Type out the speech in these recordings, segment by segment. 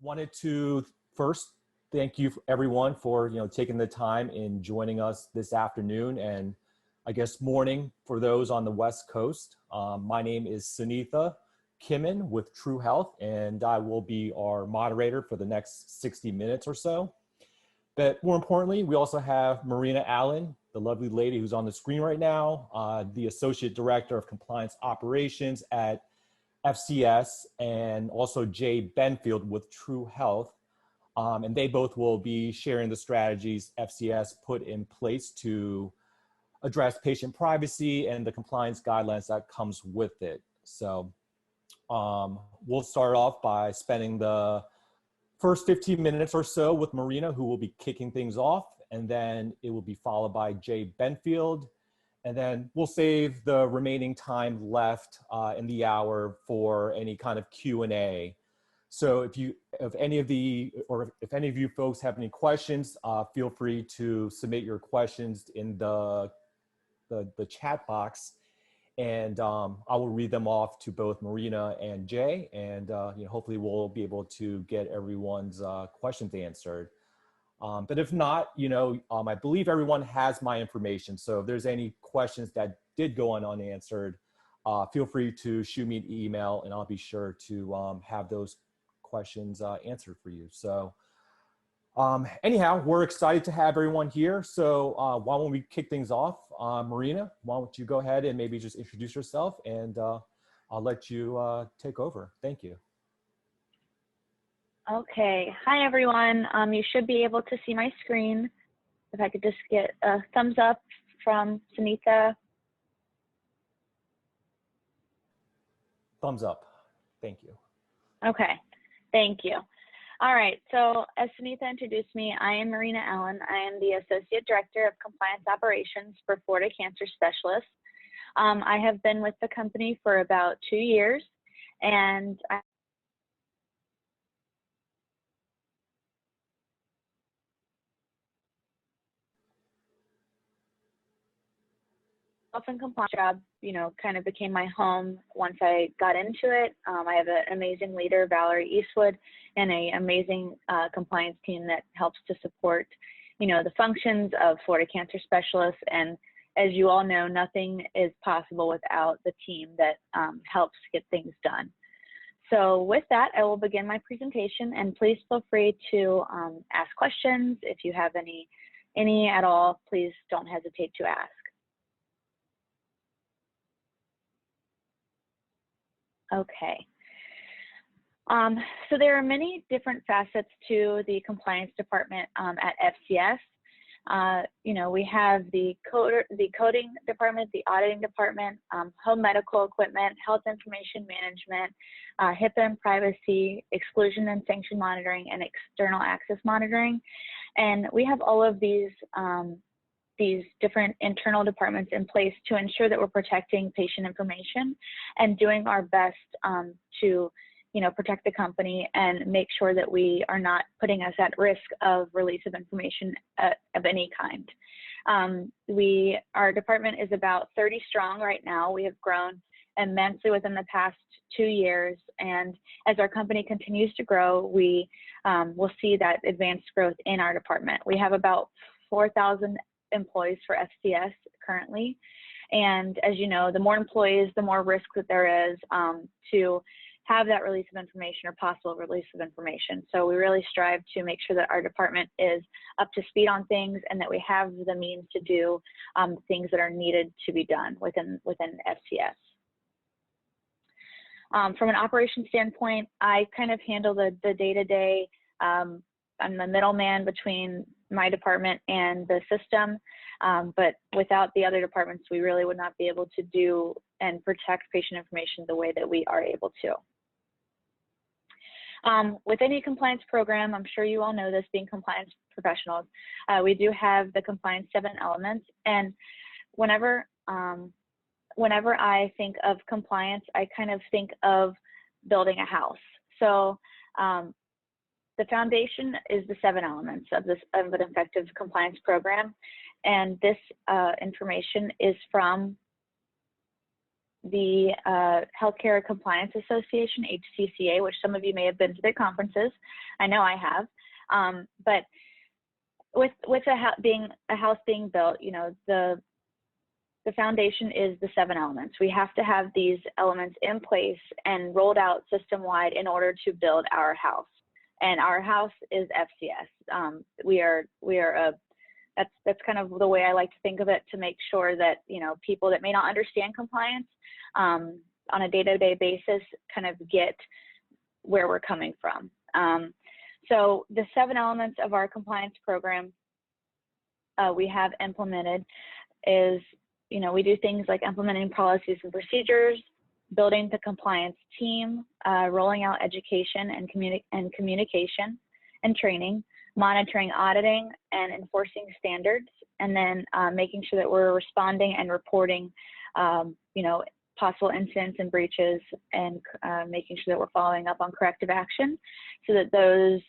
Wanted to first thank you everyone for taking the time and joining us this afternoon and I guess morning for those on the West Coast. My name is Sunitha Kimmin with TrueHealth, and I will be our moderator for the next 60 minutes or so. But more importantly, we also have Marina Allen, the lovely lady who's on the screen right now, the Associate Director of Compliance Operations at FCS, and also Jay Benfield with TrueHealth. And they both will be sharing the strategies FCS put in place to address patient privacy and the compliance guidelines that comes with it. So we'll start off by spending the first 15 minutes or so with Marina, who will be kicking things off, and then it will be followed by Jay Benfield. And then we'll save the remaining time left in the hour for any kind of Q&A. So if any of you folks have any questions, feel free to submit your questions in the chat box, and I will read them off to both Marina and Jay, and hopefully we'll be able to get everyone's questions answered. But if not, I believe everyone has my information. So if there's any questions that did go unanswered, feel free to shoot me an email and I'll be sure to have those questions answered for you. So anyhow, we're excited to have everyone here. So why don't we kick things off? Marina, why don't you go ahead and maybe just introduce yourself, and I'll let you take over. Thank you. Okay, hi everyone. You should be able to see my screen. If I could just get a thumbs up from Sunitha. Thumbs up, thank you. Okay, thank you. All right, so as Sunitha introduced me, I am Marina Allen. I am the Associate Director of Compliance Operations for Florida Cancer Specialists. I have been with the company for about 2 years, and I often compliance job, kind of became my home once I got into it. I have an amazing leader, Valerie Eastwood, and an amazing compliance team that helps to support, the functions of Florida Cancer Specialists. And as you all know, nothing is possible without the team that helps get things done. So with that, I will begin my presentation, and please feel free to ask questions. If you have any at all, please don't hesitate to ask. Okay. So there are many different facets to the compliance department at FCS. We have the coding department, the auditing department, home medical equipment, health information management, HIPAA and privacy, exclusion and sanction monitoring, and external access monitoring. And we have all of these different internal departments in place to ensure that we're protecting patient information and doing our best to protect the company and make sure that we are not putting us at risk of release of information of any kind. Our department is about 30 strong right now. We have grown immensely within the past 2 years, and as our company continues to grow, we will see that advanced growth in our department. We have about 4,000 employees for FCS currently, and as you know, the more employees, the more risk that there is to have that release of information or possible release of information. So we really strive to make sure that our department is up to speed on things and that we have the means to do things that are needed to be done within FCS. From an operations standpoint, I kind of handle the day-to-day. I'm the middleman between my department and the system, but without the other departments, we really would not be able to do and protect patient information the way that we are able to. With any compliance program, I'm sure you all know this, being compliance professionals, we do have the compliance 7 elements, and whenever I think of compliance, I kind of think of building a house. So the foundation is the 7 elements of an effective compliance program, and this information is from the Healthcare Compliance Association, HCCA, which some of you may have been to their conferences. I know I have. But with being a house being built, you know, the foundation is the 7 elements. We have to have these elements in place and rolled out system-wide in order to build our house. And our house is FCS. That's kind of the way I like to think of it, to make sure that, you know, people that may not understand compliance on a day-to-day basis kind of get where we're coming from. So the 7 elements of our compliance program we have implemented is, you know, we do things like implementing policies and procedures, building the compliance team, rolling out education and communication and training, monitoring, auditing, and enforcing standards, and then making sure that we're responding and reporting, you know, possible incidents and breaches, and making sure that we're following up on corrective action so that those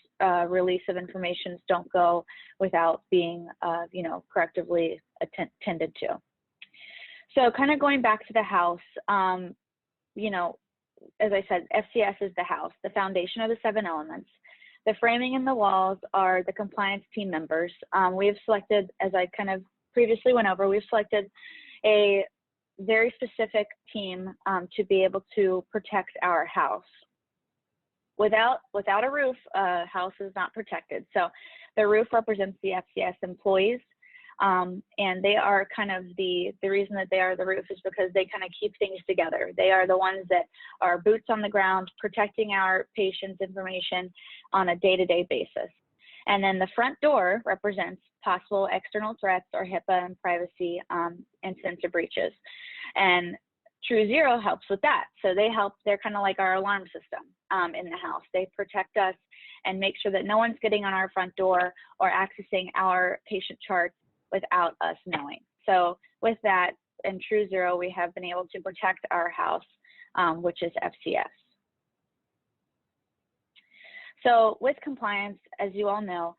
release of information don't go without being, you know, correctively attended to. So kind of going back to the house, you know, as I said, FCS is the house. The foundation are the 7 elements. The framing and the walls are the compliance team members. We have selected, as I kind of previously went over, we've selected a very specific team to be able to protect our house. Without a roof, a house is not protected. So the roof represents the FCS employees. And they are kind of the reason that they are the roof is because they kind of keep things together. They are the ones that are boots on the ground, protecting our patients' information on a day-to-day basis. And then the front door represents possible external threats or HIPAA and privacy incidents or breaches. And TrueZero helps with that. So they're kind of like our alarm system in the house. They protect us and make sure that no one's getting on our front door or accessing our patient charts without us knowing. So with that, in TrueZero, we have been able to protect our house, which is FCS. So with compliance, as you all know,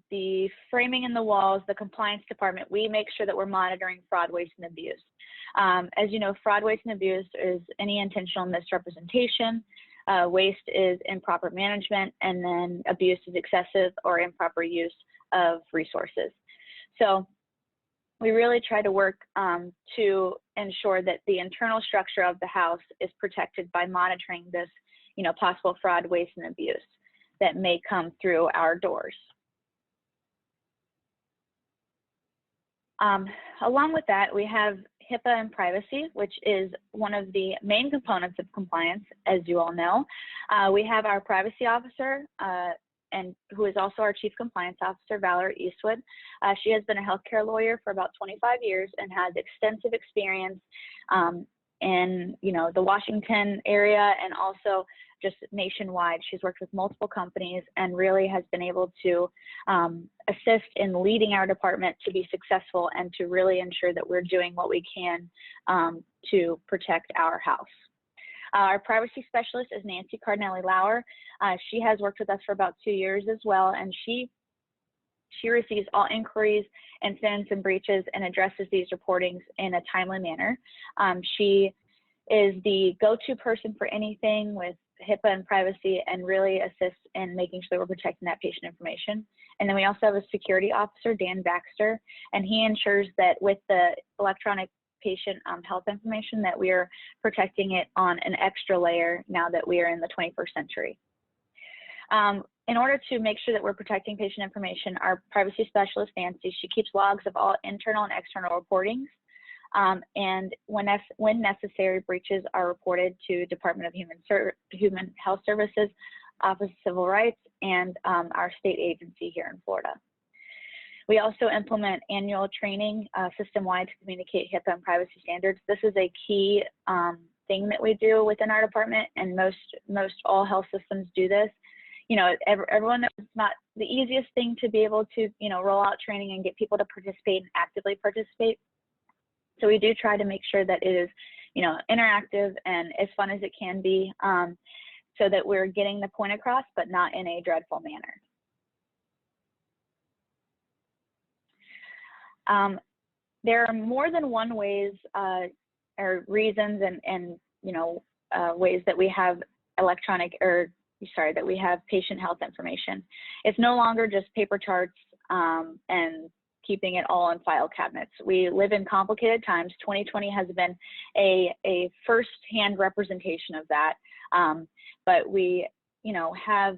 the framing in the walls, the compliance department, we make sure that we're monitoring fraud, waste, and abuse. As you know, fraud, waste, and abuse is any intentional misrepresentation. Waste is improper management, and then abuse is excessive or improper use of resources. So we really try to work to ensure that the internal structure of the house is protected by monitoring this, you know, possible fraud, waste, and abuse that may come through our doors. Along with that, we have HIPAA and privacy, which is one of the main components of compliance, as you all know. We have our privacy officer, and who is also our Chief Compliance Officer, Valerie Eastwood. She has been a healthcare lawyer for about 25 years and has extensive experience in, you know, the Washington area and also just nationwide. She's worked with multiple companies and really has been able to assist in leading our department to be successful and to really ensure that we're doing what we can to protect our house. Our privacy specialist is Nancy Cardinelli-Lauer. She has worked with us for about 2 years as well, and she receives all inquiries, incidents, and breaches and addresses these reportings in a timely manner. She is the go-to person for anything with HIPAA and privacy and really assists in making sure that we're protecting that patient information. And then we also have a security officer, Dan Baxter, and he ensures that with the electronic patient health information that we are protecting it on an extra layer now that we are in the 21st century. In order to make sure that we're protecting patient information, our privacy specialist, Nancy, she keeps logs of all internal and external reportings. And when necessary, breaches are reported to Department of Human Health Services, Office of Civil Rights, and our state agency here in Florida. We also implement annual training system-wide to communicate HIPAA and privacy standards. This is a key thing that we do within our department, and most all health systems do this. You know, everyone knows it's not the easiest thing to be able to, you know, roll out training and get people to participate and actively participate. So we do try to make sure that it is, you know, interactive and as fun as it can be, so that we're getting the point across, but not in a dreadful manner. There are more than one ways or reasons and ways that we have that we have patient health information. It's no longer just paper charts and keeping it all in file cabinets. We live in complicated times. 2020 has been a first-hand representation of that, but we, have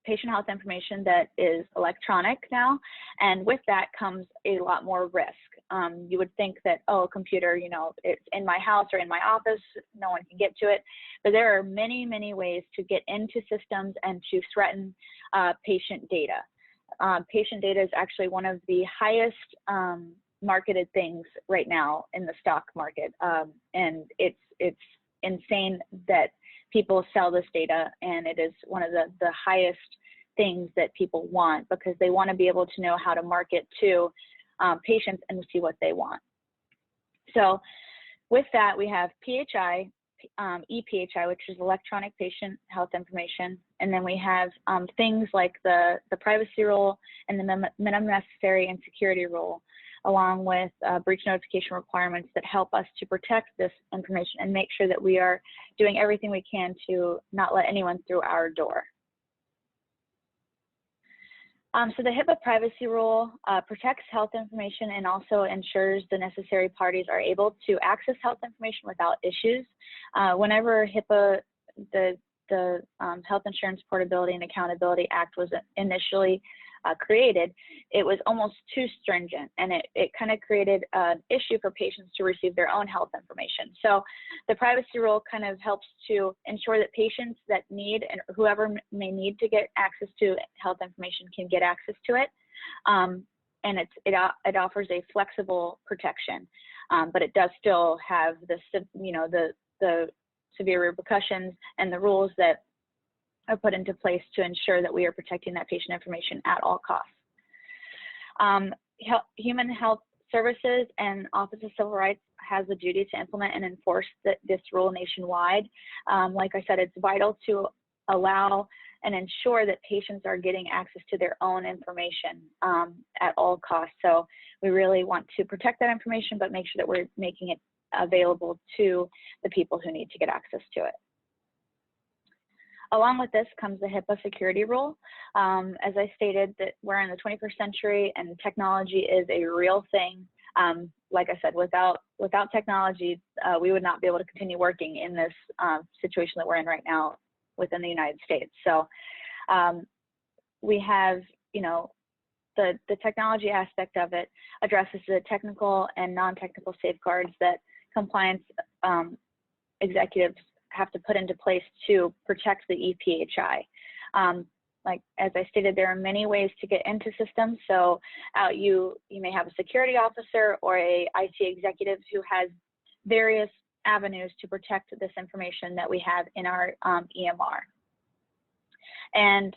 patient health information that is electronic now, and with that comes a lot more risk. You would think that, oh, a computer, it's in my house or in my office, no one can get to it, but there are many, many ways to get into systems and to threaten patient data. Patient data is actually one of the highest marketed things right now in the stock market, and it's insane that people sell this data, and it is one of the highest things that people want because they want to be able to know how to market to patients and see what they want. So with that, we have PHI, ePHI, which is electronic patient health information. And then we have things like the privacy rule and the minimum necessary and security rule, along with breach notification requirements that help us to protect this information and make sure that we are doing everything we can to not let anyone through our door. So the HIPAA privacy rule protects health information and also ensures the necessary parties are able to access health information without issues. Whenever HIPAA, the Health Insurance Portability and Accountability Act was initially created, it was almost too stringent, and it kind of created an issue for patients to receive their own health information. So the privacy rule kind of helps to ensure that patients that need, and whoever may need to get access to health information, can get access to it. And it offers a flexible protection, but it does still have the severe repercussions and the rules that are put into place to ensure that we are protecting that patient information at all costs. Human Health Services and Office of Civil Rights has the duty to implement and enforce this rule nationwide. Like I said, it's vital to allow and ensure that patients are getting access to their own information at all costs. So we really want to protect that information, but make sure that we're making it available to the people who need to get access to it. Along with this comes the HIPAA security rule. As I stated, that we're in the 21st century and technology is a real thing. Like I said, without technology, we would not be able to continue working in this situation that we're in right now within the United States. So we have, the technology aspect of it addresses the technical and non-technical safeguards that compliance executives have to put into place to protect the ePHI. Like as I stated, there are many ways to get into systems. So you may have a security officer or a IT executive who has various avenues to protect this information that we have in our EMR. And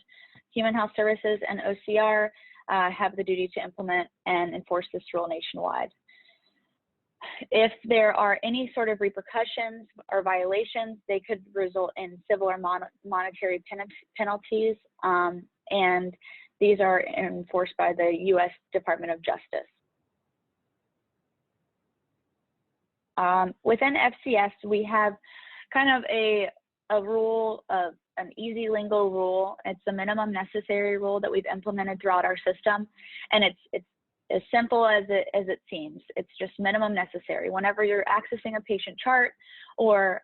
Human Health Services and OCR have the duty to implement and enforce this rule nationwide. If there are any sort of repercussions or violations, they could result in civil or monetary penalties, and these are enforced by the U.S. Department of Justice. Within FCS, we have kind of a rule, an easy lingo rule. It's a minimum necessary rule that we've implemented throughout our system, and it's as simple as it seems. It's just minimum necessary. Whenever you're accessing a patient chart, or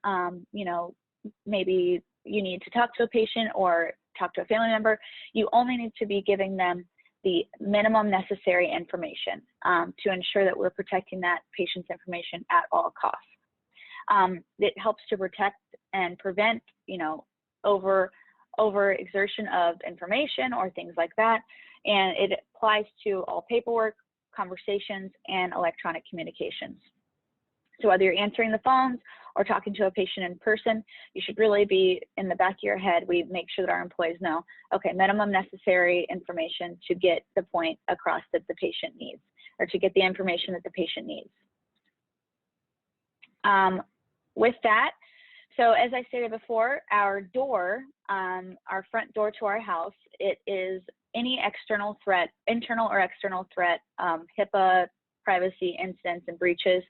maybe you need to talk to a patient or talk to a family member, you only need to be giving them the minimum necessary information to ensure that we're protecting that patient's information at all costs. It helps to protect and prevent, over exertion of information or things like that. And it applies to all paperwork, conversations, and electronic communications. So whether you're answering the phones or talking to a patient in person, you should really be in the back of your head. We make sure that our employees know, okay, minimum necessary information to get the point across that the patient needs, or to get the information that the patient needs. With that, so as I stated before, our door, our front door to our house, it is any external threat, internal or external threat, HIPAA, privacy incidents and breaches,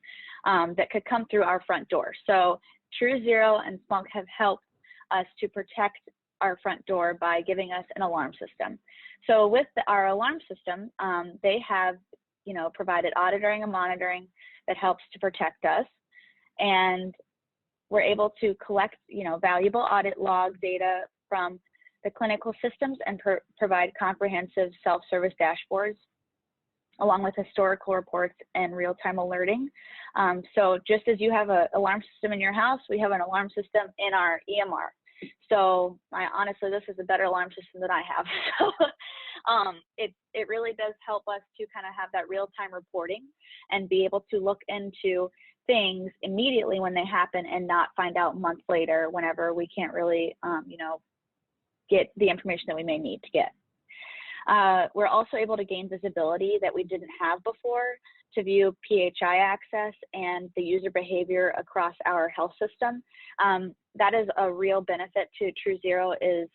that could come through our front door. So TrueZero and Splunk have helped us to protect our front door by giving us an alarm system. So with our alarm system, they have, provided auditing and monitoring that helps to protect us. And we're able to collect, valuable audit log data from the clinical systems and provide comprehensive self-service dashboards, along with historical reports and real-time alerting. So just as you have an alarm system in your house, we have an alarm system in our EMR. So honestly, this is a better alarm system than I have. So it really does help us to kind of have that real-time reporting and be able to look into things immediately when they happen and not find out months later whenever we can't really, get the information that we may need to get. We're also able to gain visibility that we didn't have before to view PHI access and the user behavior across our health system. That is a real benefit to TrueZero, is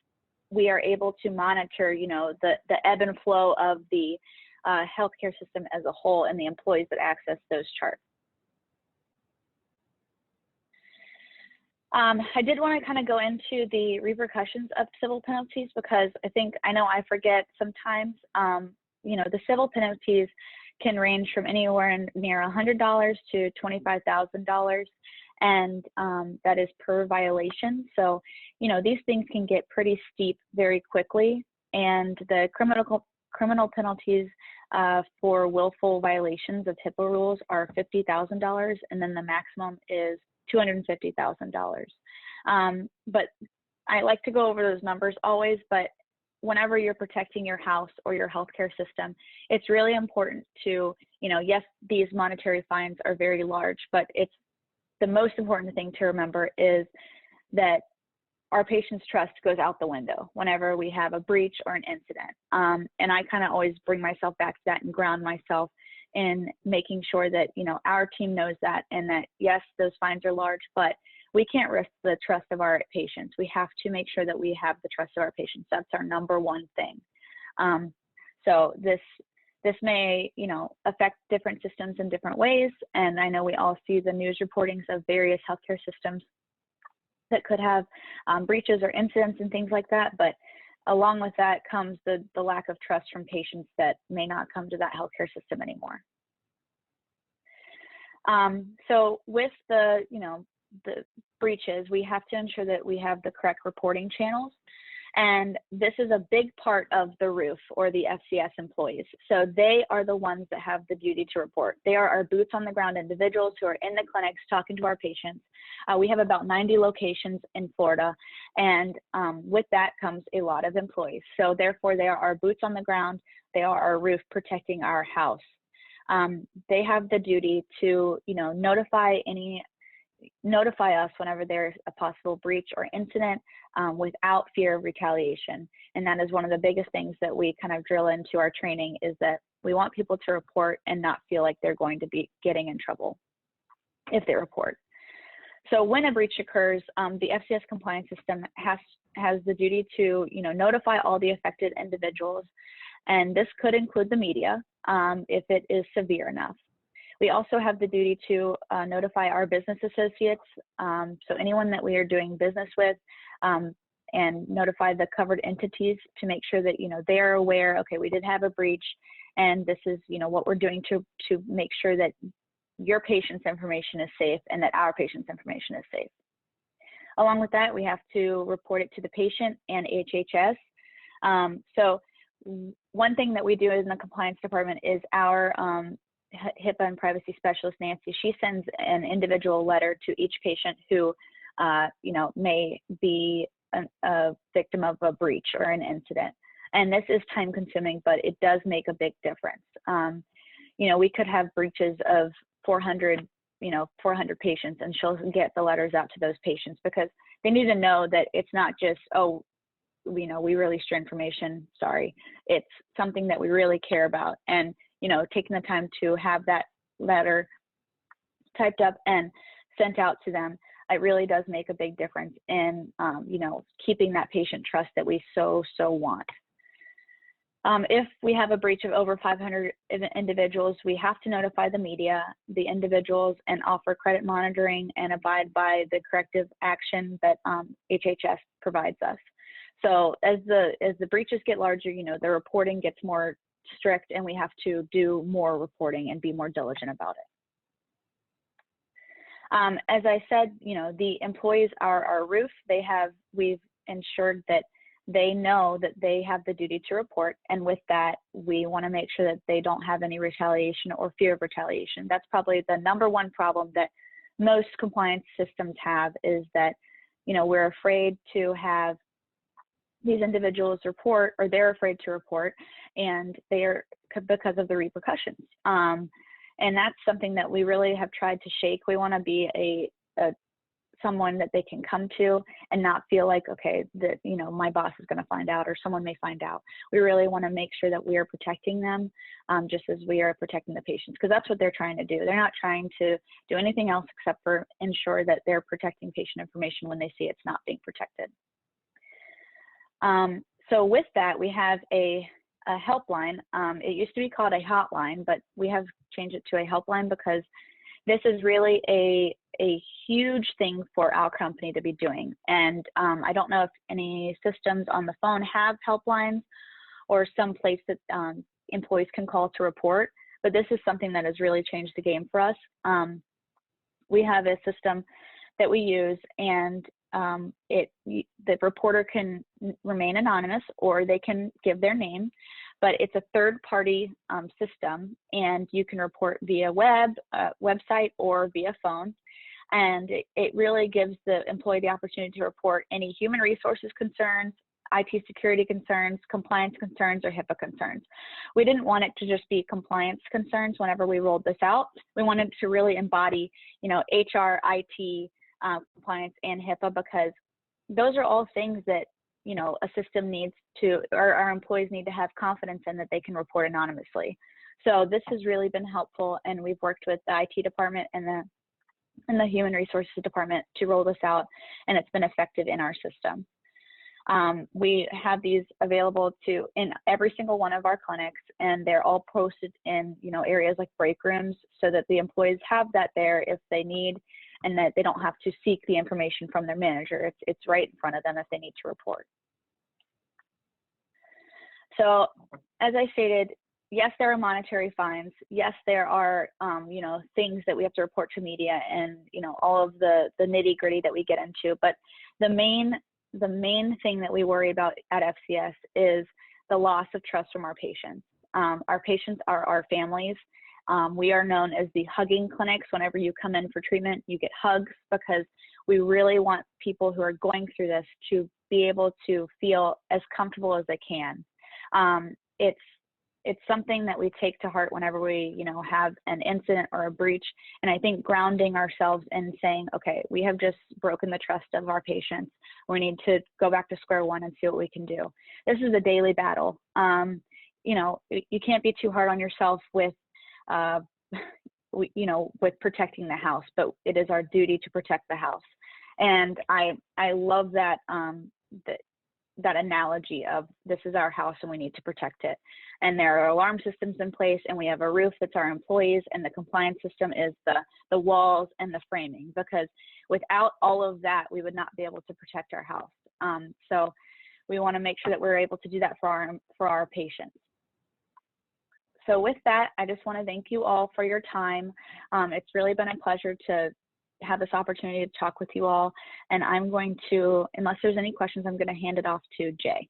we are able to monitor, the ebb and flow of the healthcare system as a whole and the employees that access those charts. I did want to kind of go into the repercussions of civil penalties, because I know I forget sometimes, the civil penalties can range from anywhere near $100 to $25,000, and that is per violation. So, these things can get pretty steep very quickly, and the criminal penalties for willful violations of HIPAA rules are $50,000, and then the maximum is $250,000. But I like to go over those numbers always, but whenever you're protecting your house or your healthcare system, it's really important to, yes, these monetary fines are very large, but it's the most important thing to remember is that our patient's trust goes out the window whenever we have a breach or an incident. And I kind of always bring myself back to that and ground myself in making sure that, our team knows that, and that, yes, those fines are large, but we can't risk the trust of our patients. We have to make sure that we have the trust of our patients. That's our number one thing. So this may, affect different systems in different ways. And I know we all see the news reportings of various healthcare systems that could have breaches or incidents and things like that. But along with that comes the lack of trust from patients that may not come to that healthcare system anymore. So with the breaches, we have to ensure that we have the correct reporting channels. And this is a big part of the roof or the FCS employees. So they are the ones that have the duty to report. They are our boots on the ground individuals who are in the clinics talking to our patients. We have about 90 locations in Florida, and with that comes a lot of employees. So therefore, they are our boots on the ground. They are our roof protecting our house. They have the duty to, notify us whenever there's a possible breach or incident without fear of retaliation. And that is one of the biggest things that we kind of drill into our training, is that we want people to report and not feel like they're going to be getting in trouble if they report. So when a breach occurs, the FCS compliance system has the duty to, notify all the affected individuals. And this could include the media if it is severe enough. We also have the duty to notify our business associates, so anyone that we are doing business with, and notify the covered entities to make sure that, they are aware, okay, we did have a breach, and this is, what we're doing to make sure that your patient's information is safe and that our patient's information is safe. Along with that, we have to report it to the patient and HHS. So one thing that we do in the compliance department is our HIPAA and privacy specialist, Nancy, she sends an individual letter to each patient who, may be a victim of a breach or an incident. And this is time consuming, but it does make a big difference. We could have breaches of 400 patients, and she'll get the letters out to those patients because they need to know that it's not just, oh, we released your information, sorry. It's something that we really care about. And, taking the time to have that letter typed up and sent out to them, it really does make a big difference in, keeping that patient trust that we so want. If we have a breach of over 500 individuals, we have to notify the media, the individuals, and offer credit monitoring and abide by the corrective action that HHS provides us. So as the breaches get larger, the reporting gets more strict, and we have to do more reporting and be more diligent about it. As I said, the employees are our roof. We've ensured that they know that they have the duty to report, and with that, we want to make sure that they don't have any retaliation or fear of retaliation. That's probably the number one problem that most compliance systems have, is that we're afraid to have these individuals report, or they're afraid to report, and they are, because of the repercussions. And that's something that we really have tried to shake. We want to be someone that they can come to and not feel like, okay, that my boss is going to find out, or someone may find out. We really want to make sure that we are protecting them, just as we are protecting the patients, because that's what they're trying to do. They're not trying to do anything else except for ensure that they're protecting patient information when they see it's not being protected. So with that, we have a helpline. It used to be called a hotline, but we have changed it to a helpline because this is really a huge thing for our company to be doing. And I don't know if any systems on the phone have helplines or some place that employees can call to report, but this is something that has really changed the game for us. We have a system that we use, and the reporter can remain anonymous, or they can give their name, but it's a third-party system, and you can report via website or via phone. And it really gives the employee the opportunity to report any human resources concerns, IT security concerns, compliance concerns, or HIPAA concerns. We didn't want it to just be compliance concerns whenever we rolled this out. We wanted to really embody, HR, IT, compliance, and HIPAA, because those are all things that a system needs to, or our employees need to have confidence in, that they can report anonymously. So this has really been helpful, and we've worked with the IT department and the human resources department to roll this out, and it's been effective in our system. We have these available in every single one of our clinics, and they're all posted in areas like break rooms, so that the employees have that there if they need, and that they don't have to seek the information from their manager. It's right in front of them if they need to report. So as I stated, yes, there are monetary fines. Yes, there are things that we have to report to media, and all of the nitty-gritty that we get into. But the main thing that we worry about at FCS is the loss of trust from our patients. Our patients are our families. We are known as the hugging clinics. Whenever you come in for treatment, you get hugs, because we really want people who are going through this to be able to feel as comfortable as they can. It's something that we take to heart whenever we, have an incident or a breach. And I think grounding ourselves and saying, okay, we have just broken the trust of our patients. We need to go back to square one and see what we can do. This is a daily battle. You can't be too hard on yourself with, with protecting the house, but it is our duty to protect the house. And I love that, that analogy of, this is our house and we need to protect it. And there are alarm systems in place, and we have a roof that's our employees, and the compliance system is the walls and the framing, because without all of that, we would not be able to protect our house. So we want to make sure that we're able to do that for our patients. So with that, I just want to thank you all for your time. It's really been a pleasure to have this opportunity to talk with you all. And I'm going to, unless there's any questions, I'm going to hand it off to Jay.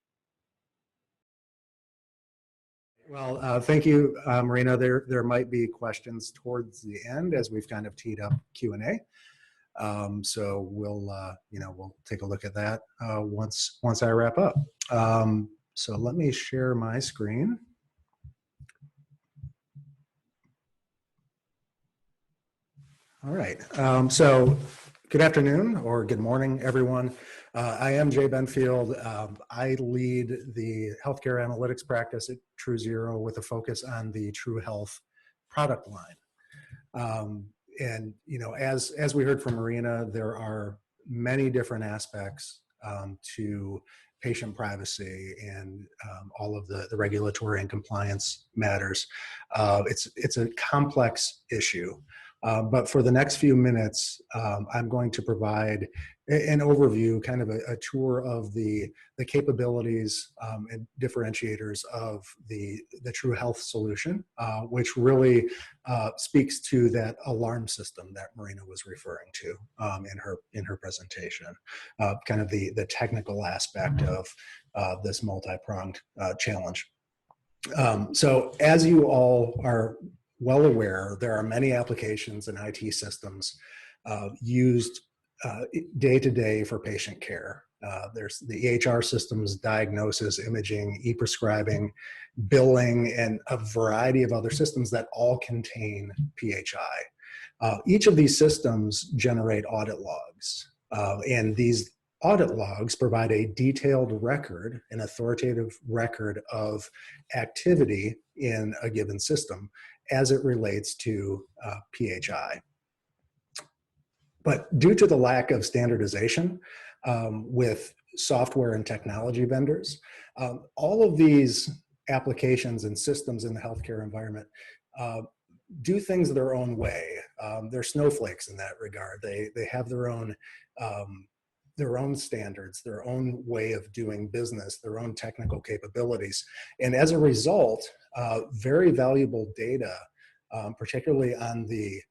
Well, thank you, Marina. There might be questions towards the end as we've kind of teed up Q&A. So we'll take a look at that once I wrap up. So let me share my screen. All right. So good afternoon or good morning, everyone. I am Jay Benfield. I lead the healthcare analytics practice at TrueZero with a focus on the TrueHealth product line. And as we heard from Marina, there are many different aspects to patient privacy and all of the regulatory and compliance matters. It's a complex issue. But for the next few minutes, I'm going to provide an overview, kind of a tour of the capabilities and differentiators of the TrueHealth solution, which really speaks to that alarm system that Marina was referring to in her presentation, kind of the technical aspect of this multi-pronged challenge. So as you all are well aware, there are many applications and IT systems used day to day for patient care. There's the EHR systems, diagnosis, imaging, e-prescribing, billing, and a variety of other systems that all contain PHI. Each of these systems generate audit logs, and these audit logs provide a detailed record, an authoritative record of activity in a given system as it relates to PHI. But due to the lack of standardization with software and technology vendors, all of these applications and systems in the healthcare environment do things their own way. They're snowflakes in that regard. They have their own standards, their own way of doing business, their own technical capabilities. And as a result, very valuable data, particularly on the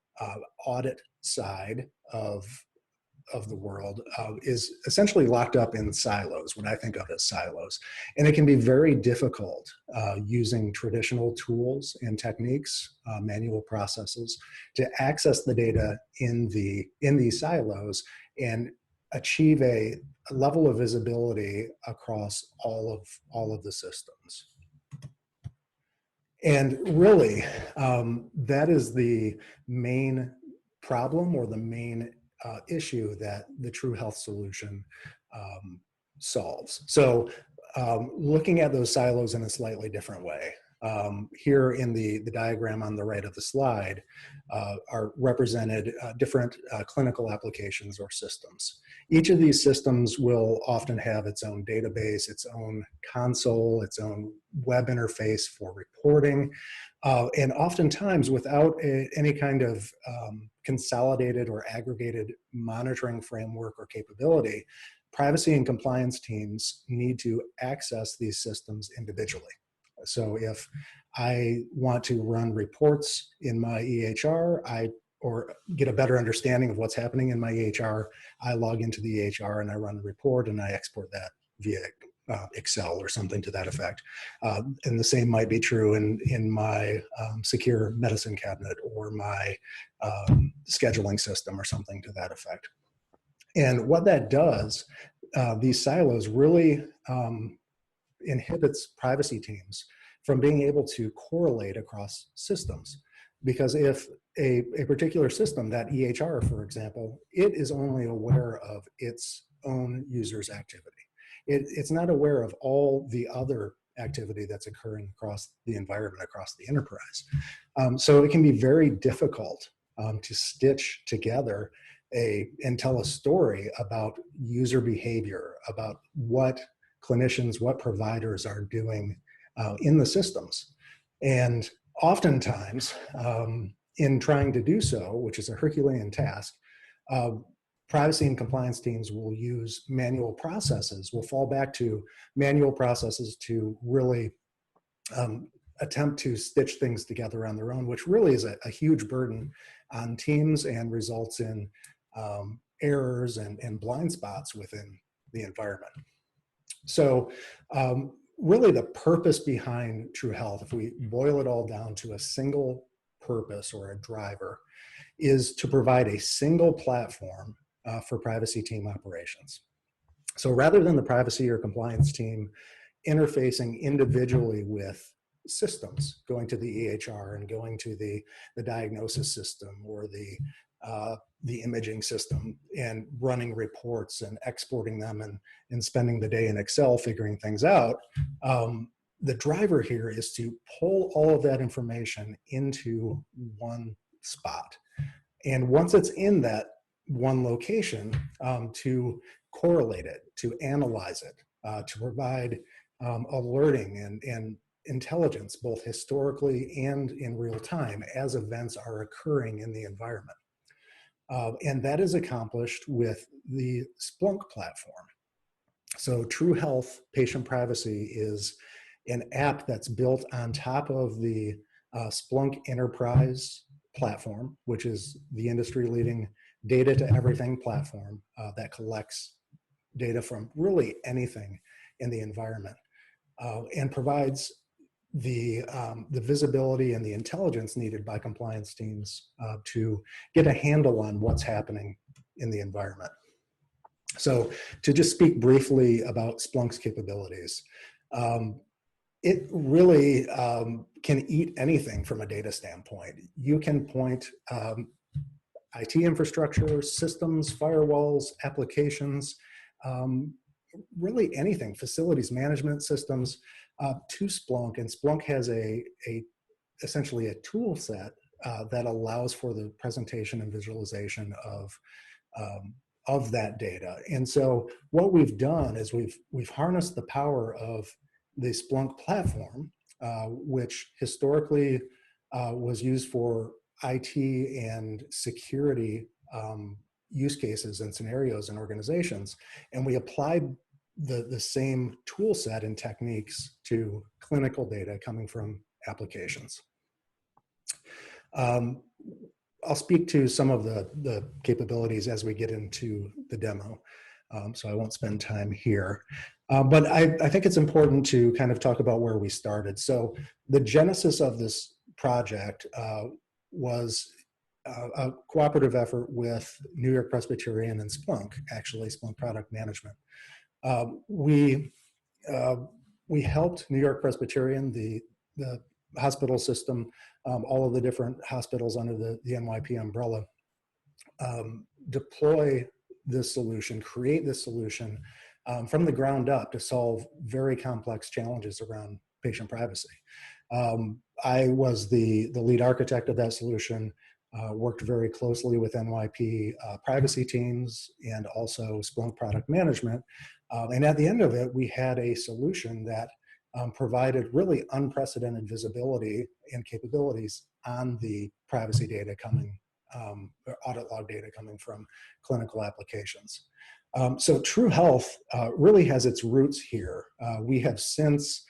audit side of the world, is essentially locked up in silos, what I think of as silos. And it can be very difficult using traditional tools and techniques, manual processes, to access the data in these silos and achieve a level of visibility across all of the systems. And really, that is the main problem or the main issue that the TrueHealth solution solves. So looking at those silos in a slightly different way. Here in the diagram on the right of the slide are represented different clinical applications or systems. Each of these systems will often have its own database, its own console, its own web interface for reporting, and oftentimes without any kind of consolidated or aggregated monitoring framework or capability, privacy and compliance teams need to access these systems individually. So if I want to run reports in my EHR, or get a better understanding of what's happening in my EHR, I log into the EHR and I run a report and I export that via Excel or something to that effect. And the same might be true in my secure medicine cabinet or my scheduling system or something to that effect. And what that does, these silos really inhibits privacy teams from being able to correlate across systems. Because if a particular system, that EHR, for example, it is only aware of its own user's activity. It's not aware of all the other activity that's occurring across the environment, across the enterprise. So it can be very difficult to stitch together and tell a story about user behavior, about what clinicians, what providers are doing in the systems. And oftentimes, in trying to do so, which is a Herculean task, privacy and compliance teams will use manual processes, will fall back to manual processes to really attempt to stitch things together on their own, which really is a huge burden on teams and results in errors and blind spots within the environment. So really the purpose behind TrueHealth, if we boil it all down to a single purpose or a driver, is to provide a single platform for privacy team operations. So rather than the privacy or compliance team interfacing individually with systems, going to the EHR and going to the diagnosis system or the imaging system and running reports and exporting them and spending the day in Excel figuring things out, the driver here is to pull all of that information into one spot. And once it's in that one location to correlate it, to analyze it, to provide alerting and intelligence, both historically and in real time, as events are occurring in the environment. And that is accomplished with the Splunk platform. So TrueHealth Patient Privacy is an app that's built on top of the Splunk Enterprise platform, which is the industry-leading data to everything platform that collects data from really anything in the environment and provides the visibility and the intelligence needed by compliance teams to get a handle on what's happening in the environment. So to just speak briefly about Splunk's capabilities, it really can eat anything from a data standpoint. You can point IT infrastructure, systems, firewalls, applications, really anything, facilities management systems to Splunk. And Splunk has essentially a tool set that allows for the presentation and visualization of that data. And so what we've done is we've harnessed the power of the Splunk platform, which historically was used for IT and security use cases and scenarios in organizations. And we applied the same tool set and techniques to clinical data coming from applications. I'll speak to some of the capabilities as we get into the demo, so I won't spend time here. But I think it's important to kind of talk about where we started. So the genesis of this project was a cooperative effort with New York Presbyterian and Splunk, actually, Splunk Product Management. We helped New York Presbyterian, the hospital system, all of the different hospitals under the NYP umbrella, deploy this solution, create this solution from the ground up to solve very complex challenges around patient privacy. I was the lead architect of that solution, worked very closely with NYP privacy teams and also Splunk Product Management. And at the end of it, we had a solution that provided really unprecedented visibility and capabilities on the privacy data coming, or audit log data coming from clinical applications. So TrueHealth really has its roots here. We have since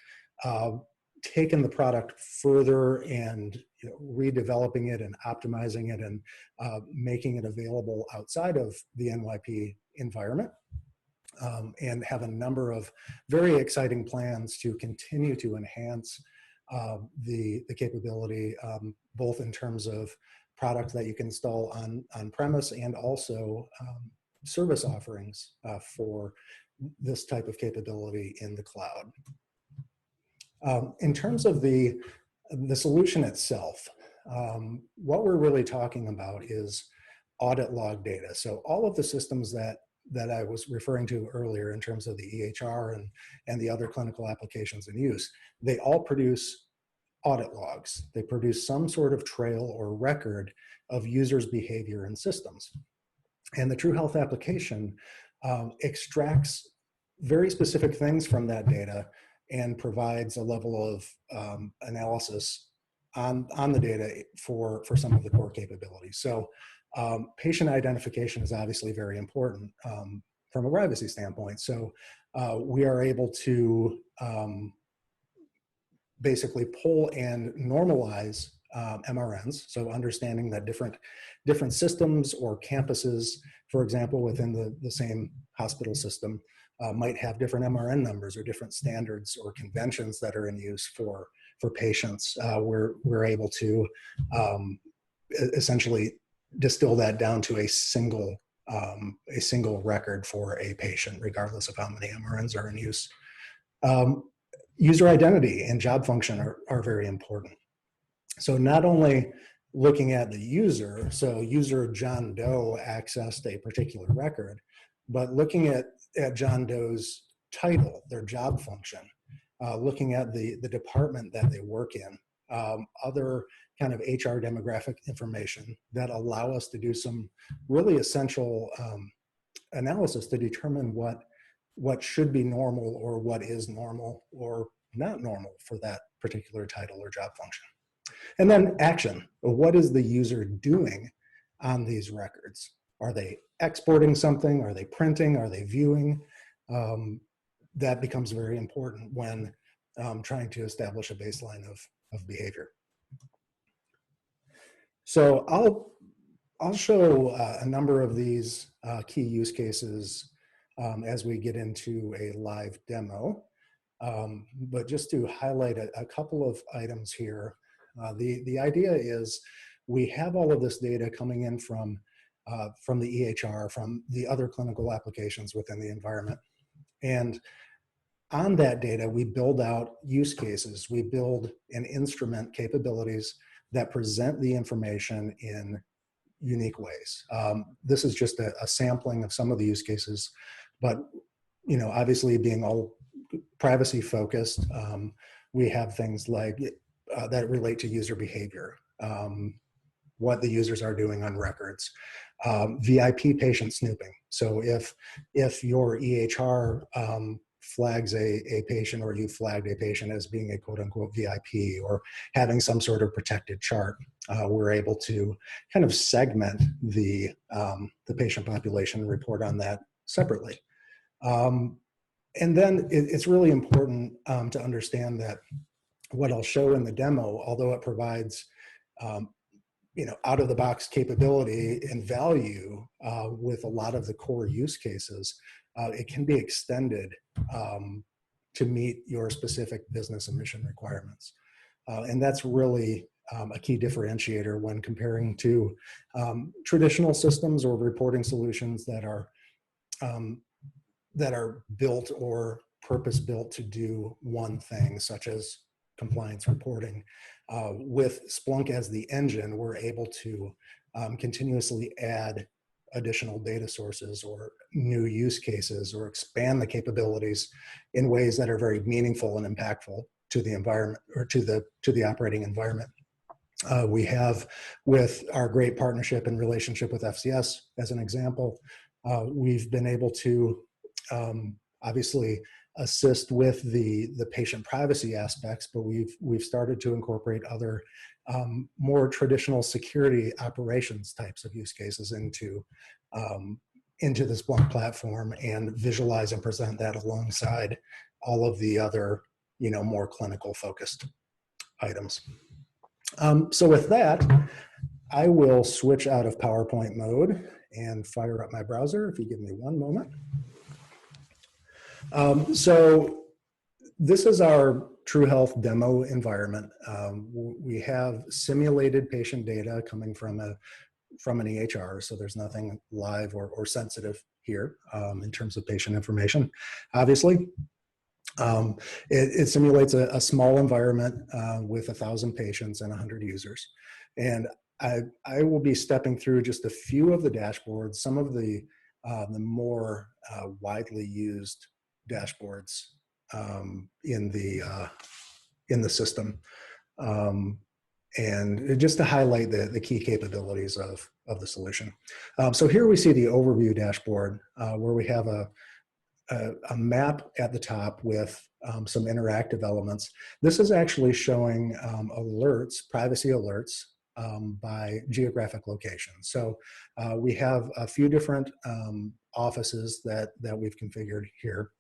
taken the product further and redeveloping it and optimizing it and making it available outside of the NYP environment. And have a number of very exciting plans to continue to enhance the capability, both in terms of products that you can install on premise and also service offerings for this type of capability in the cloud. In terms of the solution itself, what we're really talking about is audit log data. So all of the systems that I was referring to earlier in terms of the EHR and the other clinical applications in use, they all produce audit logs. They produce some sort of trail or record of users' behavior and systems. And the TrueHealth application extracts very specific things from that data and provides a level of analysis on the data for some of the core capabilities. So patient identification is obviously very important from a privacy standpoint. So we are able to basically pull and normalize MRNs. So understanding that different systems or campuses, for example, within the same hospital system, might have different MRN numbers or different standards or conventions that are in use for patients. We're able to essentially distill that down to a single record for a patient, regardless of how many MRNs are in use. User identity and job function are very important. So not only looking at the user, so user John Doe accessed a particular record, but looking at John Doe's title, their job function, looking at the department that they work in, other kind of HR demographic information that allow us to do some really essential analysis to determine what should be normal or what is normal or not normal for that particular title or job function. And then action. What is the user doing on these records? Are they exporting something? Are they printing? Are they viewing? That becomes very important when trying to establish a baseline of behavior. So I'll show a number of these key use cases as we get into a live demo. But just to highlight a couple of items here, the idea is we have all of this data coming in from the EHR, from the other clinical applications within the environment. And on that data, we build out use cases. We build and instrument capabilities that present the information in unique ways. This is just a sampling of some of the use cases, but obviously being all privacy focused, we have things like that relate to user behavior, what the users are doing on records, VIP patient snooping. So if your EHR flags a patient, or you flagged a patient as being a quote unquote VIP or having some sort of protected chart, we're able to kind of segment the patient population and report on that separately. And then it's really important to understand that what I'll show in the demo, although it provides out of the box capability and value with a lot of the core use cases, it can be extended to meet your specific business and mission requirements. And that's really a key differentiator when comparing to traditional systems or reporting solutions that are built or purpose-built to do one thing, such as compliance reporting. With Splunk as the engine, we're able to continuously add additional data sources or new use cases, or expand the capabilities in ways that are very meaningful and impactful to the environment, or to the operating environment. We have, with our great partnership and relationship with FCS as an example, we've been able to obviously assist with the patient privacy aspects, but we've started to incorporate other more traditional security operations types of use cases into the Splunk platform, and visualize and present that alongside all of the other more clinical focused items. So with that, I will switch out of PowerPoint mode and fire up my browser, if you give me one moment. So this is our TrueHealth demo environment. We have simulated patient data coming from an EHR, so there's nothing live or sensitive here in terms of patient information, obviously. It simulates a small environment with 1,000 patients and 100 users. And I will be stepping through just a few of the dashboards, some of the more widely used dashboards in the system, and just to highlight the key capabilities of the solution. So here we see the overview dashboard, where we have a map at the top with some interactive elements. This is actually showing alerts, privacy alerts, by geographic location. So we have a few different offices that we've configured here.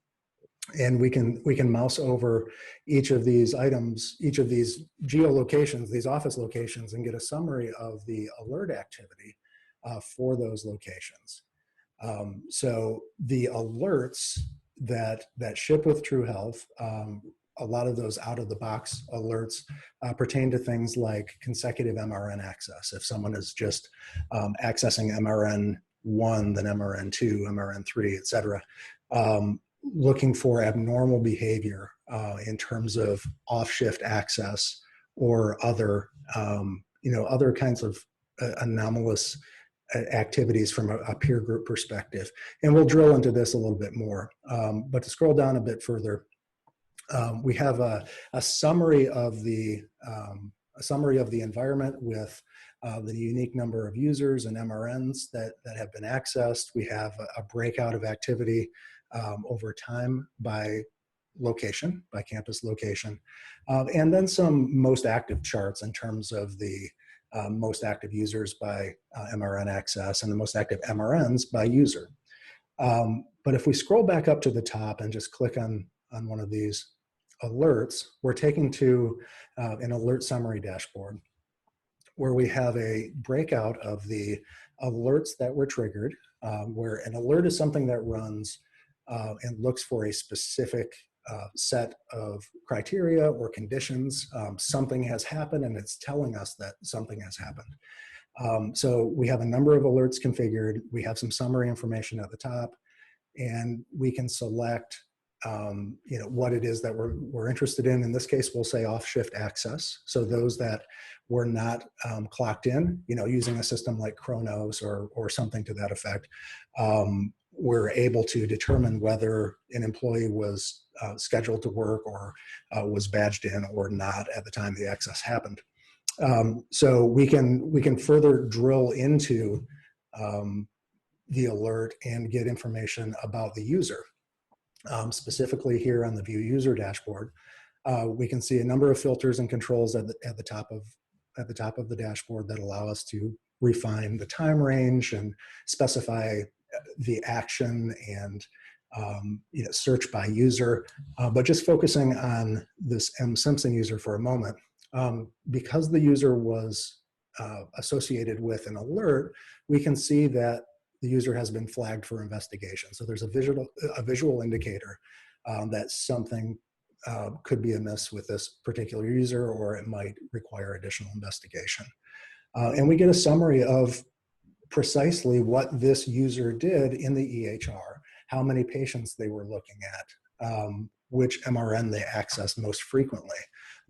And we can mouse over each of these items, each of these geolocations, these office locations, and get a summary of the alert activity for those locations. So the alerts that ship with TrueHealth, a lot of those out-of-the-box alerts pertain to things like consecutive MRN access. If someone is just accessing MRN1, then MRN2, MRN3, et cetera, looking for abnormal behavior in terms of off-shift access or other, other kinds of anomalous activities from a peer group perspective. And we'll drill into this a little bit more. But to scroll down a bit further, we have a summary of the summary of the environment with the unique number of users and MRNs that have been accessed. We have a breakout of activity over time by location, by campus location, and then some most active charts in terms of the most active users by MRN access and the most active MRNs by user. But if we scroll back up to the top and just click on one of these alerts, we're taken to an alert summary dashboard where we have a breakout of the alerts that were triggered, where an alert is something that runs and looks for a specific set of criteria or conditions. Something has happened and it's telling us that something has happened. So we have a number of alerts configured. We have some summary information at the top, and we can select what it is that we're interested in. In this case, we'll say off-shift access. So those that were not clocked in, using a system like Chronos or something to that effect, we're able to determine whether an employee was scheduled to work or was badged in or not at the time the access happened. So we can further drill into the alert and get information about the user. Specifically here on the View User dashboard, we can see a number of filters and controls at the top of the dashboard that allow us to refine the time range and specify the action and search by user. But just focusing on this M. Simpson user for a moment, because the user was associated with an alert, we can see that the user has been flagged for investigation. So there's a visual indicator that something could be amiss with this particular user, or it might require additional investigation. And we get a summary of precisely what this user did in the EHR, how many patients they were looking at, which MRN they accessed most frequently,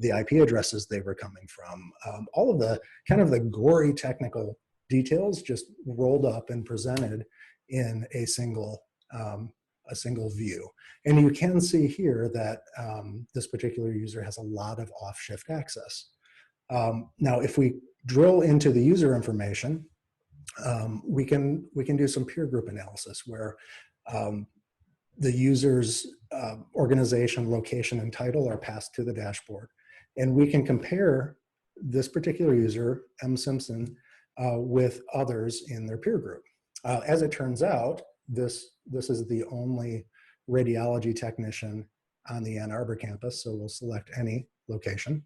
the IP addresses they were coming from, all of the kind of the gory technical details just rolled up and presented in a single view. And you can see here that this particular user has a lot of off-shift access. Now, if we drill into the user information, we can do some peer group analysis where the user's organization, location, and title are passed to the dashboard. And we can compare this particular user, M. Simpson, with others in their peer group. As it turns out, this is the only radiology technician on the Ann Arbor campus, so we'll select any location.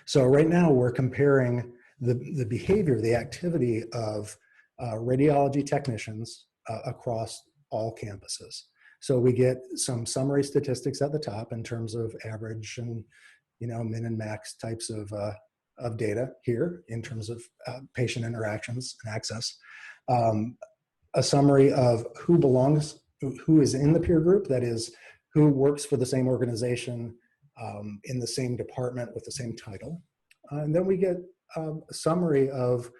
So right now we're comparing the behavior, the activity of radiology technicians across all campuses. So we get some summary statistics at the top in terms of average and min and max types of data here in terms of patient interactions and access. A summary of who is in the peer group, that is, who works for the same organization in the same department with the same title. And then we get a summary of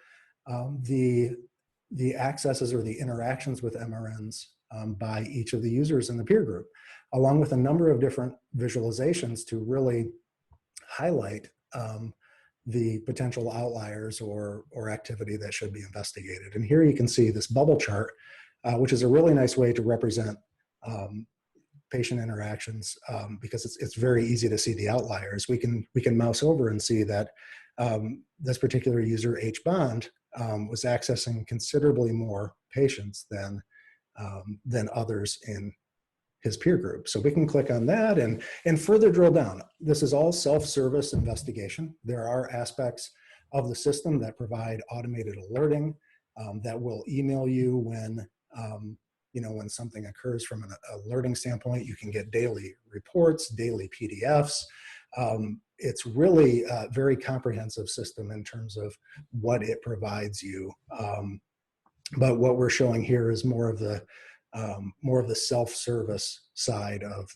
the accesses or the interactions with MRNs by each of the users in the peer group, along with a number of different visualizations to really highlight the potential outliers or activity that should be investigated. And here you can see this bubble chart, which is a really nice way to represent patient interactions because it's very easy to see the outliers. We can mouse over and see that this particular user, H. Bond, was accessing considerably more patients than others in his peer group. So we can click on that and further drill down. This is all self-service investigation. There are aspects of the system that provide automated alerting that will email you when when something occurs from an alerting standpoint. You can get daily reports, daily PDFs. It's really a very comprehensive system in terms of what it provides you. But what we're showing here is more of the self-service side of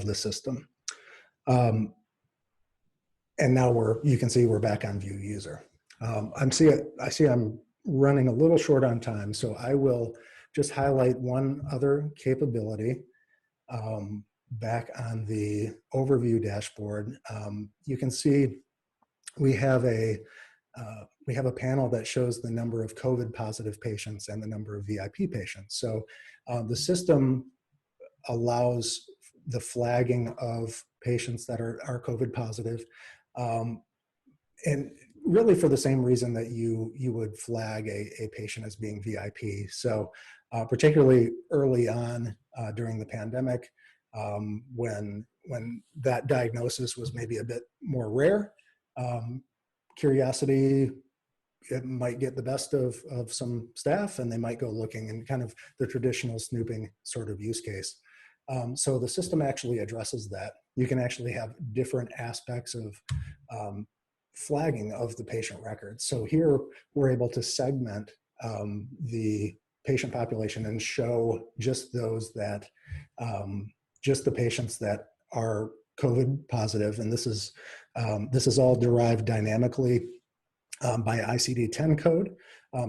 the system. And now you can see we're back on View User. I see I'm running a little short on time, so I will just highlight one other capability. Back on the overview dashboard, you can see we have a panel that shows the number of COVID positive patients and the number of VIP patients. So the system allows the flagging of patients that are COVID positive, and really for the same reason that you would flag a patient as being VIP. So particularly early on during the pandemic, when that diagnosis was maybe a bit more rare, curiosity, it might get the best of some staff, and they might go looking in kind of the traditional snooping sort of use case. So the system actually addresses that. You can actually have different aspects of flagging of the patient records. So here we're able to segment the patient population and show just those that, just the patients that are COVID positive. And this is all derived dynamically by ICD-10 code.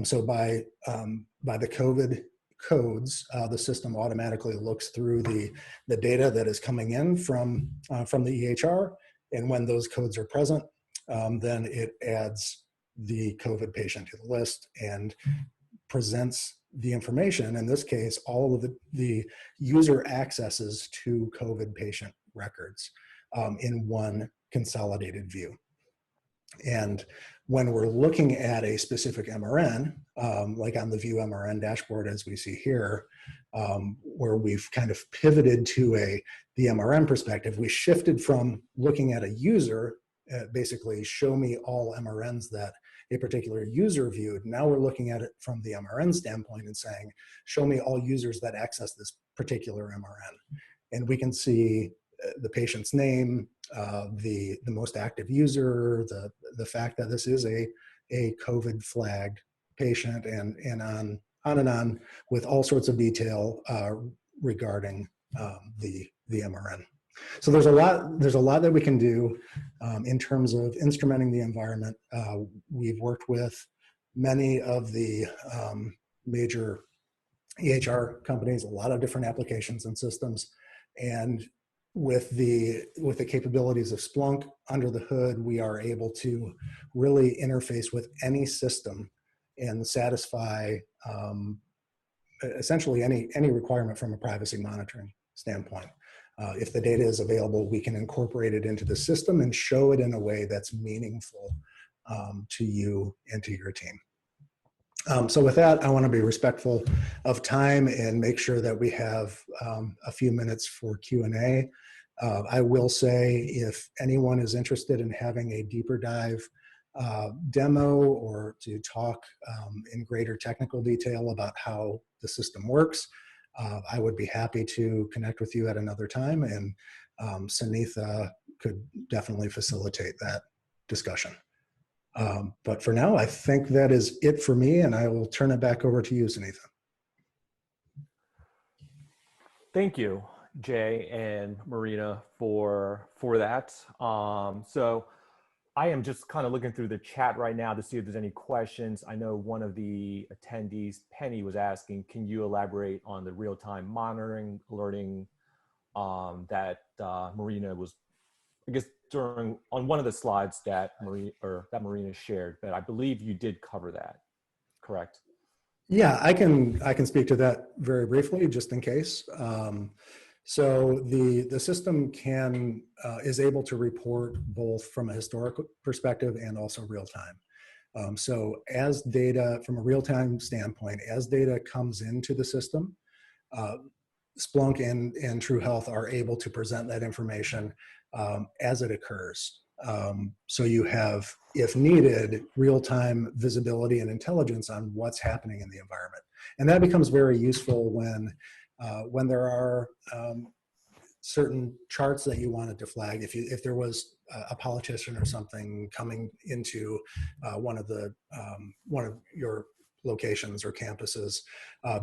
So by the COVID codes, the system automatically looks through the data that is coming in from the EHR, and when those codes are present, then it adds the COVID patient to the list and presents the information. In this case, all of the user accesses to COVID patient records in one consolidated view. And when we're looking at a specific MRN, like on the View MRN dashboard, as we see here, where we've kind of pivoted to the MRN perspective, we shifted from looking at a user, basically show me all MRNs that a particular user viewed. Now we're looking at it from the MRN standpoint and saying, show me all users that access this particular MRN. And we can see the patient's name, the most active user, the fact that this is a COVID flagged patient, and on and on with all sorts of detail regarding the MRN. So there's a lot that we can do in terms of instrumenting the environment. We've worked with many of the major EHR companies, a lot of different applications and systems, and with the capabilities of Splunk under the hood, we are able to really interface with any system and satisfy essentially any requirement from a privacy monitoring standpoint. If the data is available, we can incorporate it into the system and show it in a way that's meaningful to you and to your team. So with that, I want to be respectful of time and make sure that we have a few minutes for Q&A. I will say, if anyone is interested in having a deeper dive demo or to talk in greater technical detail about how the system works, I would be happy to connect with you at another time, and Sunitha could definitely facilitate that discussion. But for now, I think that is it for me, and I will turn it back over to you, Sunitha. Thank you, Jay and Marina, for that. So I am just kind of looking through the chat right now to see if there's any questions. I know one of the attendees, Penny, was asking, can you elaborate on the real-time monitoring, alerting that Marina was, I guess, on one of the slides that Marina shared, but I believe you did cover that, correct? Yeah, I can speak to that very briefly, just in case. So the system is able to report both from a historical perspective and also real time. So as data, from a real time standpoint, as data comes into the system, Splunk and TrueHealth are able to present that information as it occurs. So you have, if needed, real-time visibility and intelligence on what's happening in the environment. And that becomes very useful when there are certain charts that you wanted to flag. If there was a politician or something coming into one of your locations or campuses,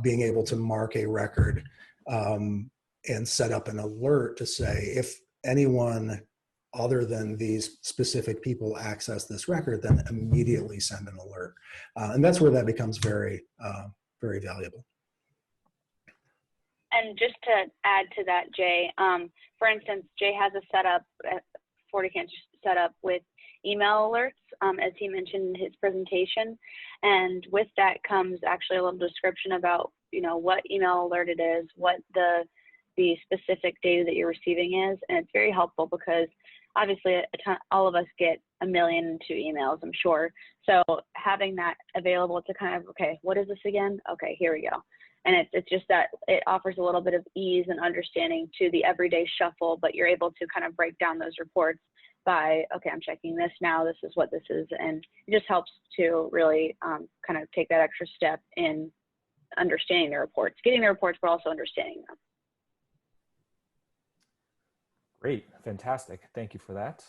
being able to mark a record and set up an alert to say, if anyone other than these specific people access this record, then immediately send an alert. And that's where that becomes very, very valuable. And just to add to that, Jay, for instance, Jay has a setup, FortiCAN setup with email alerts, as he mentioned in his presentation. And with that comes actually a little description about, you know, what email alert it is, what the specific data that you're receiving is. And it's very helpful because obviously all of us get 1,000,002 emails, I'm sure. So having that available to kind of, okay, what is this again? Okay, here we go. And it's just that it offers a little bit of ease and understanding to the everyday shuffle, but you're able to kind of break down those reports by, okay, I'm checking this now, this is what this is. And it just helps to really kind of take that extra step in understanding the reports, getting the reports, but also understanding them. Great, fantastic. Thank you for that.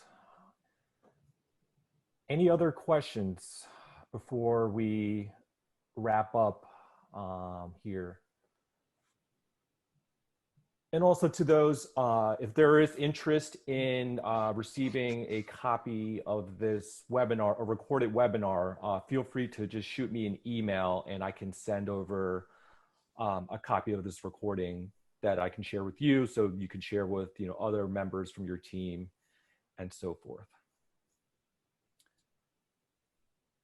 Any other questions before we wrap up here? And also to those, if there is interest in receiving a copy of this webinar, a recorded webinar, feel free to just shoot me an email and I can send over a copy of this recording that I can share with you, so you can share with, you know, other members from your team and so forth.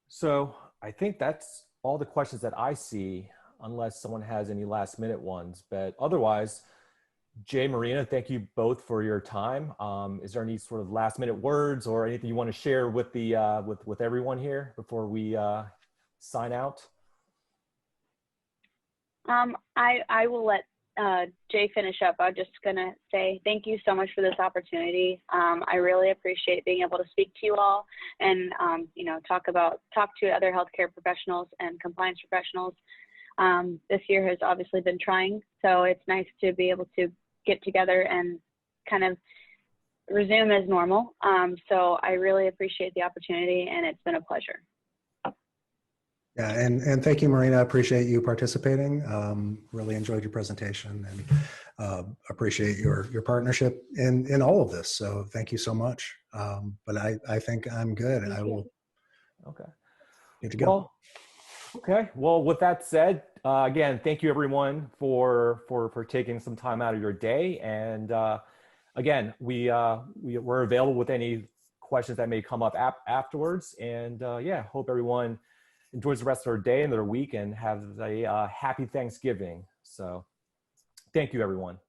So I think that's all the questions that I see, unless someone has any last minute ones. But otherwise, Jay, Marina, thank you both for your time. Is there any sort of last minute words or anything you want to share with the with everyone here before we sign out? I will let Jay finish up. I'm just gonna say thank you so much for this opportunity. I really appreciate being able to speak to you all and you know, talk to other healthcare professionals and compliance professionals. This year has obviously been trying, so it's nice to be able to get together and kind of resume as normal. So I really appreciate the opportunity, and it's been a pleasure. Yeah, and thank you, Marina. I appreciate you participating. Really enjoyed your presentation and appreciate your partnership in all of this. So thank you so much. But I think I'm good. I will. Okay. Need to go. Well, okay. Well, with that said, again, thank you everyone for taking some time out of your day. And again, we're available with any questions that may come up afterwards. And yeah, hope everyone enjoys the rest of their day and their week and have a happy Thanksgiving. So thank you, everyone.